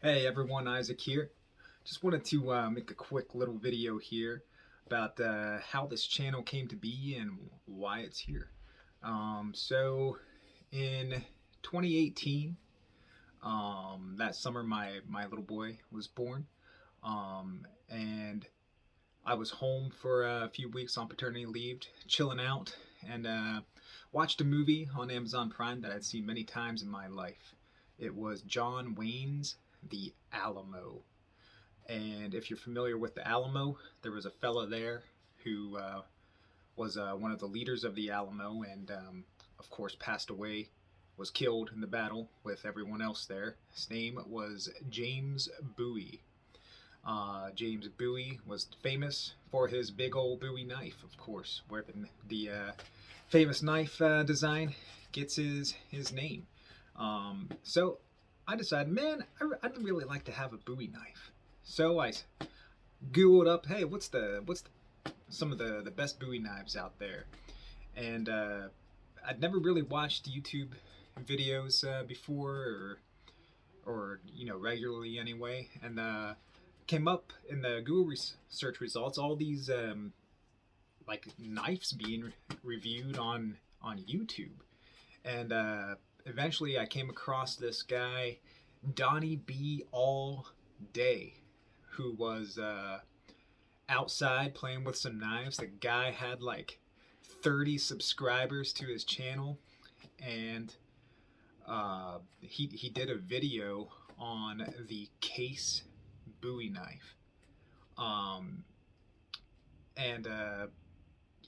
Hey everyone, Isaac here. Just wanted to make a quick little video here about how this channel came to be and why it's here. So in 2018, that summer my little boy was born, and I was home for a few weeks on paternity leave, chilling out, and watched a movie on Amazon Prime that I'd seen many times in my life. It was John Wayne's The Alamo. And if you're familiar with the Alamo, there was a fella there who was one of the leaders of the Alamo and, of course, passed away, was killed in the battle with everyone else there. His name was James Bowie. James Bowie was famous for his big old Bowie knife, of course, where the famous knife design gets his name. So I decided, man, I'd really like to have a Bowie knife. So I googled up, hey, what's some of the best Bowie knives out there, and I'd never really watched YouTube videos before, or regularly anyway, and came up in the Google search results all these like knives being reviewed on YouTube, and eventually I came across this guy, Donnie B All Day, who was outside playing with some knives. The guy had like 30 subscribers to his channel, and he did a video on the Case Bowie knife. Um, and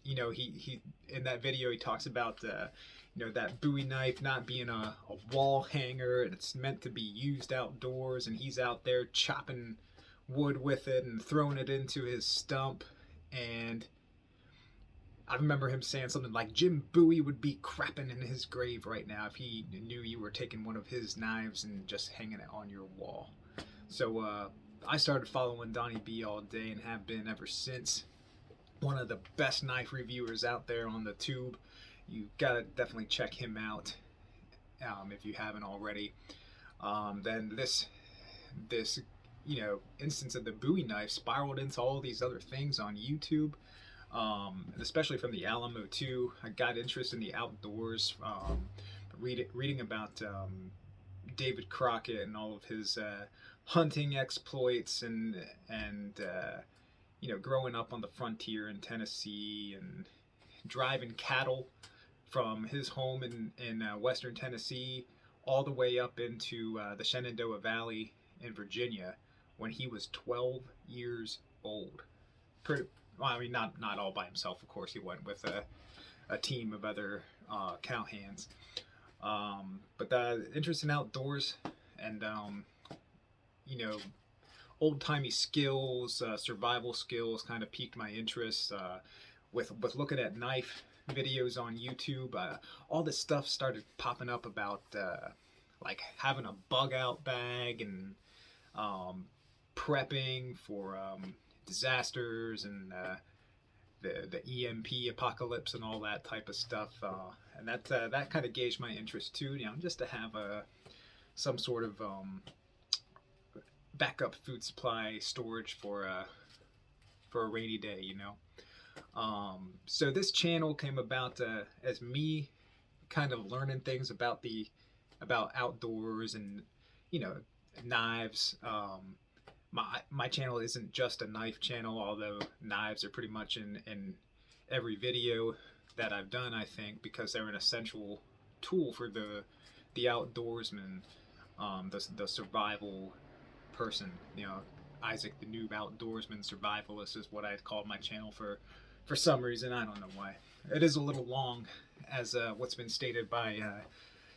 he in that video he talks about that Bowie knife not being a wall hanger, and it's meant to be used outdoors, and he's out there chopping wood with it and throwing it into his stump. And I remember him saying something like Jim Bowie would be crapping in his grave right now if he knew you were taking one of his knives and just hanging it on your wall. So I started following Donnie B all day and have been ever since. One of the best knife reviewers out there on the tube. You gotta definitely check him out if you haven't already. Then this instance of the Bowie knife spiraled into all these other things on YouTube, especially from the Alamo too. I got interest in the outdoors, reading about David Crockett and all of his hunting exploits, and growing up on the frontier in Tennessee and driving cattle from his home in western Tennessee all the way up into the Shenandoah Valley in Virginia when he was 12 years old. Pretty, well, I mean, not all by himself, of course. He went with a team of other cowhands. But the interest in outdoors and old timey skills, survival skills, kind of piqued my interest. With looking at knife videos on YouTube, all this stuff started popping up about like having a bug out bag and prepping for disasters and the EMP apocalypse and all that type of stuff, and that kind of gauged my interest too. Just to have some sort of backup food supply storage for a rainy day. So this channel came about as me kind of learning things about outdoors and knives. My channel isn't just a knife channel, although knives are pretty much in every video that I've done, I think, because they're an essential tool for the outdoorsman, the survival person. Isaac the Noob Outdoorsman Survivalist is what I called my channel for some reason. I don't know why. It is a little long, as what's been stated by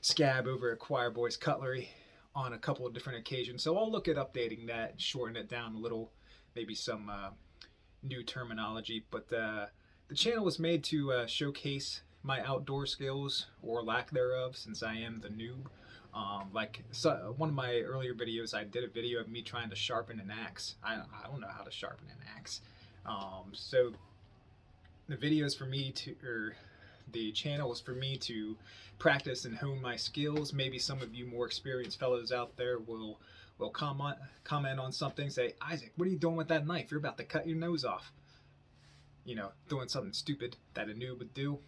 Scab over at Choir Boys Cutlery on a couple of different occasions. So I'll look at updating that, shorten it down a little, maybe some new terminology. But the channel was made to showcase my outdoor skills, or lack thereof, since I am the noob. One of my earlier videos, I did a video of me trying to sharpen an axe. I don't know how to sharpen an axe. So the videos for me to, or The channel is for me to practice and hone my skills. Maybe some of you more experienced fellows out there will comment on something, say, Isaac, what are you doing with that knife? You're about to cut your nose off. You know, doing something stupid that a noob would do.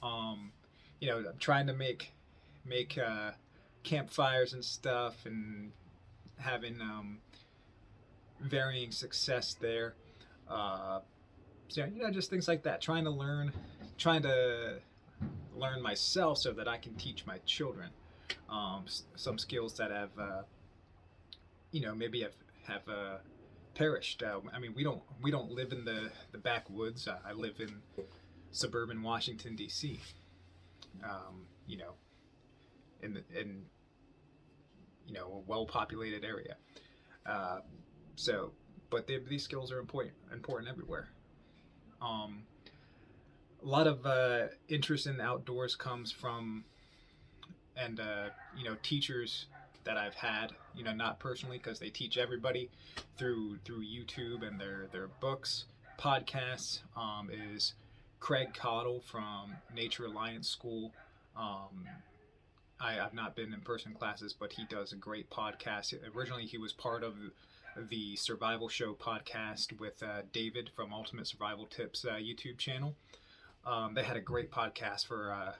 You know, I'm trying to make campfires and stuff, and having varying success there. So you know, just things like that. Trying to learn myself so that I can teach my children some skills that have you know, maybe have perished. I mean, we don't live in the backwoods. I live in suburban Washington D.C. You know, in you know, a well-populated area. So, but these skills are important everywhere. A lot of interest in the outdoors comes from, and you know, teachers that I've had, you know, not personally because they teach everybody through YouTube and their books, podcasts, is Craig Caudill from Nature Alliance School. I've not been in person classes, but he does a great podcast. Originally, he was part of the Survival Show podcast with David from Ultimate Survival Tips YouTube channel. They had a great podcast for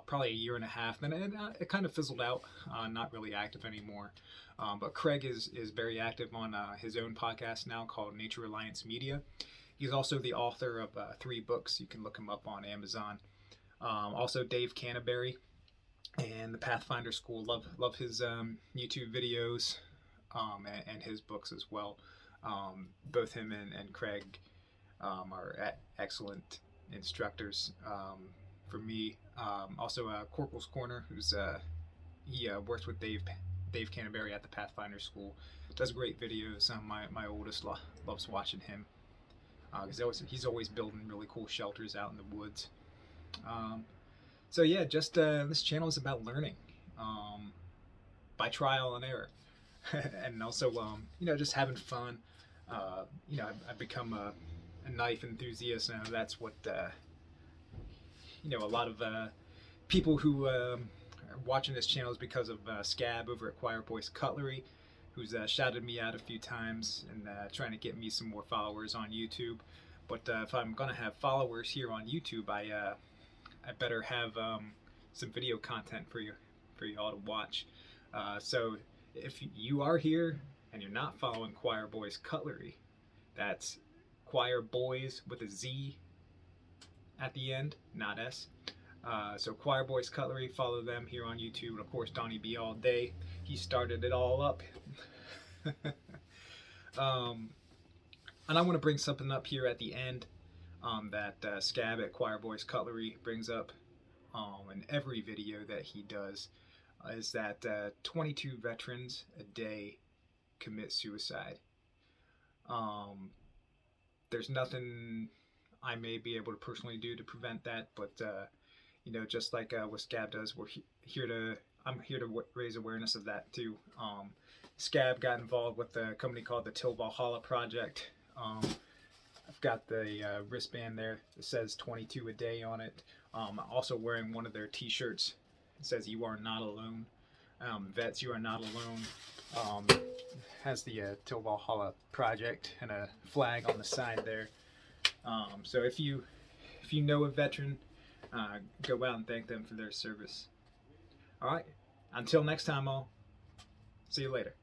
probably a year and a half. Then it kind of fizzled out, not really active anymore. But Craig is very active on his own podcast now called Nature Alliance Media. He's also the author of 3 books. You can look him up on Amazon. Also Dave Canterbury and the Pathfinder School. Love his YouTube videos and his books as well. Both him and Craig are excellent instructors for me. Also Corporal's Corner, who's he works with Dave Canterbury at the Pathfinder School. Does great videos. My oldest loves watching him because he's always building really cool shelters out in the woods. So yeah, just this channel is about learning by trial and error, and also you know, just having fun. You know, I've become a knife enthusiast, and that's what you know, a lot of people who are watching this channel is because of Scab over at Choir Boys Cutlery, who's shouted me out a few times and trying to get me some more followers on YouTube. But if I'm gonna have followers here on YouTube, I better have some video content for you all to watch. So if you are here and you're not following Choir Boys Cutlery, that's Choir Boys with a Z at the end, not S. So Choir Boys Cutlery, follow them here on YouTube, and of course Donnie B All Day. He started it all up. And I want to bring something up here at the end that Scab at Choir Boys Cutlery brings up in every video that he does, is that 22 veterans a day commit suicide. There's nothing I may be able to personally do to prevent that, but you know, just like what Scab does, I'm here to raise awareness of that too. Scab got involved with a company called the Till Valhalla Project. I've got the wristband there that says 22 a day on it. Also wearing one of their t-shirts. It says "You are not alone." Vets, you are not alone. Has the Till Valhalla Project and a flag on the side there. So if you know a veteran, go out and thank them for their service. All right. Until next time, all. See you later.